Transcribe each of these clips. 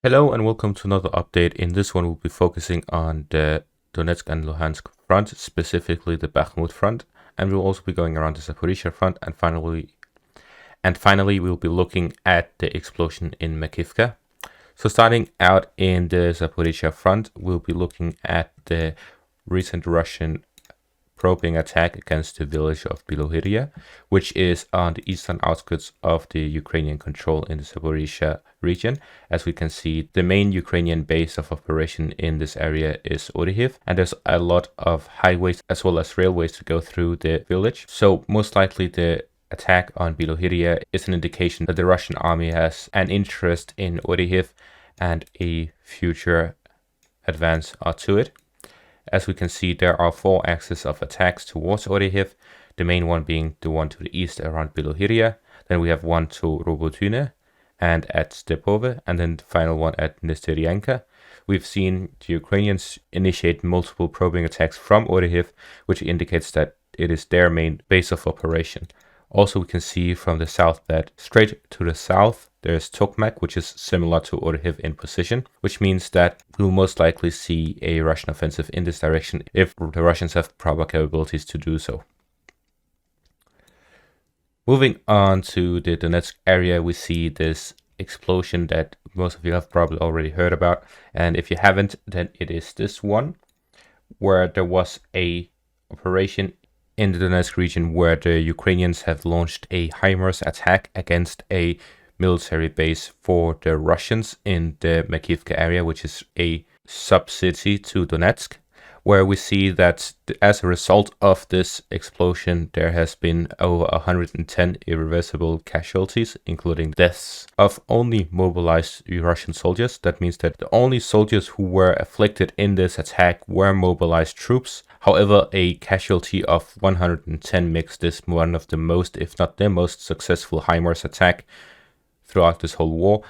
Hello and welcome to another update. In this one, we'll be focusing on the Donetsk and Luhansk front, specifically the Bakhmut front, and we'll also be going around the Zaporizhia front, and finally, we'll be looking at the explosion in Makivka. So starting out in the Zaporizhia front, we'll be looking at the recent Russian probing attack against the village of Bilohiria, which is on the eastern outskirts of the Ukrainian control in the Zaporizhia region. As we can see, the main Ukrainian base of operation in this area is Orikhiv, and there's a lot of highways as well as railways to go through the village. So most likely the attack on Bilohiria is an indication that the Russian army has an interest in Orikhiv and a future advance to it. As we can see, there are 4 axes of attacks towards Orikhiv, the main one being the one to the east around Bilohiria. Then we have one to Robotyne and at Stepove, and then the final one at Nesteryanka. We've seen the Ukrainians initiate multiple probing attacks from Orikhiv, which indicates that it is their main base of operation. Also, we can see from the south that straight to the south, there's Tokmak, which is similar to Orikhiv in position, which means that we'll most likely see a Russian offensive in this direction if the Russians have proper capabilities to do so. Moving on to the Donetsk area, we see this explosion that most of you have probably already heard about. And if you haven't, then it is this one, where there was a operation in the Donetsk region where the Ukrainians have launched a HIMARS attack against a military base for the Russians in the Makivka area, which is a sub-city to Donetsk, where we see that as a result of this explosion, there has been over 110 irreversible casualties, including deaths of only mobilized Russian soldiers. That means that the only soldiers who were afflicted in this attack were mobilized troops. However, a casualty of 110 makes this one of the most, if not the most successful HIMARS attack throughout this whole war.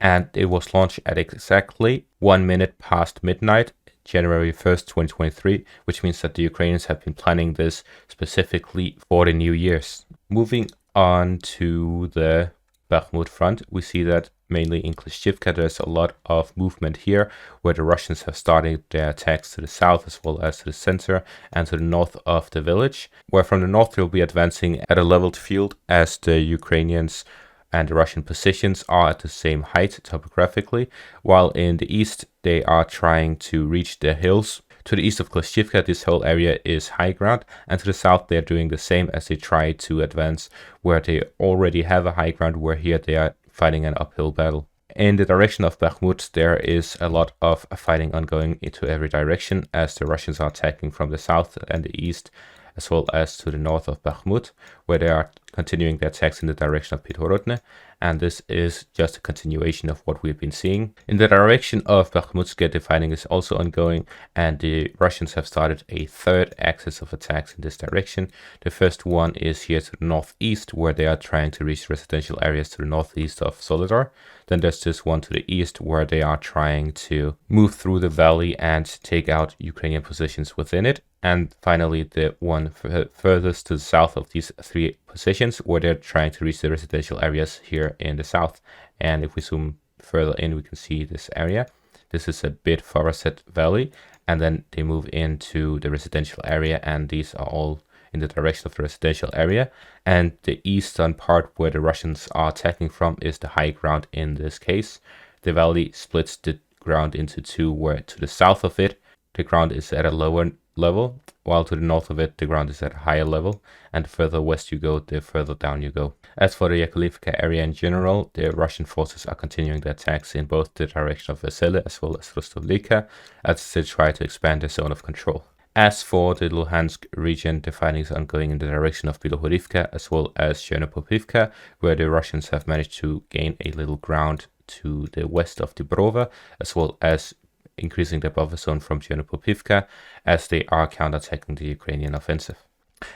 And it was launched at exactly 1 minute past midnight, January 1st, 2023, which means that the Ukrainians have been planning this specifically for the New Year's. Moving on to the Bakhmut front, we see that mainly in Klishchiivka there's a lot of movement here, where the Russians have started their attacks to the south as well as to the center and to the north of the village, where from the north they'll be advancing at a leveled field as the Ukrainians and the Russian positions are at the same height topographically, while in the east they are trying to reach the hills. To the east of Klishchiivka, this whole area is high ground, and to the south they're doing the same as they try to advance where they already have a high ground, where here they are fighting an uphill battle. In the direction of Bakhmut, there is a lot of fighting ongoing into every direction as the Russians are attacking from the south and the east, as well as to the north of Bakhmut, where they are continuing their attacks in the direction of Pithorodne, and this is just a continuation of what we've been seeing. In the direction of Bakhmutsk, the fighting is also ongoing, and the Russians have started a 3rd axis of attacks in this direction. The first one is here to the northeast, where they are trying to reach residential areas to the northeast of Soledar. Then there's this one to the east, where they are trying to move through the valley and take out Ukrainian positions within it. And finally, the one furthest to the south of these 3 positions, where they're trying to reach the residential areas here in the south. And if we zoom further in, we can see this area. This is a bit forested valley, and then they move into the residential area, and these are all in the direction of the residential area. And the eastern part where the Russians are attacking from is the high ground in this case. The valley splits the ground into 2, where to the south of it, the ground is at a lower level, while to the north of it, the ground is at a higher level, and the further west you go, the further down you go. As for the Yakovlivka area in general, the Russian forces are continuing their attacks in both the direction of Vesele as well as Rostovlika, as they try to expand their zone of control. As for the Luhansk region, the fighting is ongoing in the direction of Bilohorivka as well as Chernopopivka, where the Russians have managed to gain a little ground to the west of Dibrova, as well as increasing their buffer zone from Chernopopivka as they are counterattacking the Ukrainian offensive.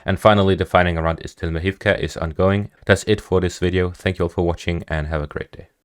And finally, the fighting around Istilmahivka is ongoing. That's it for this video. Thank you all for watching and have a great day.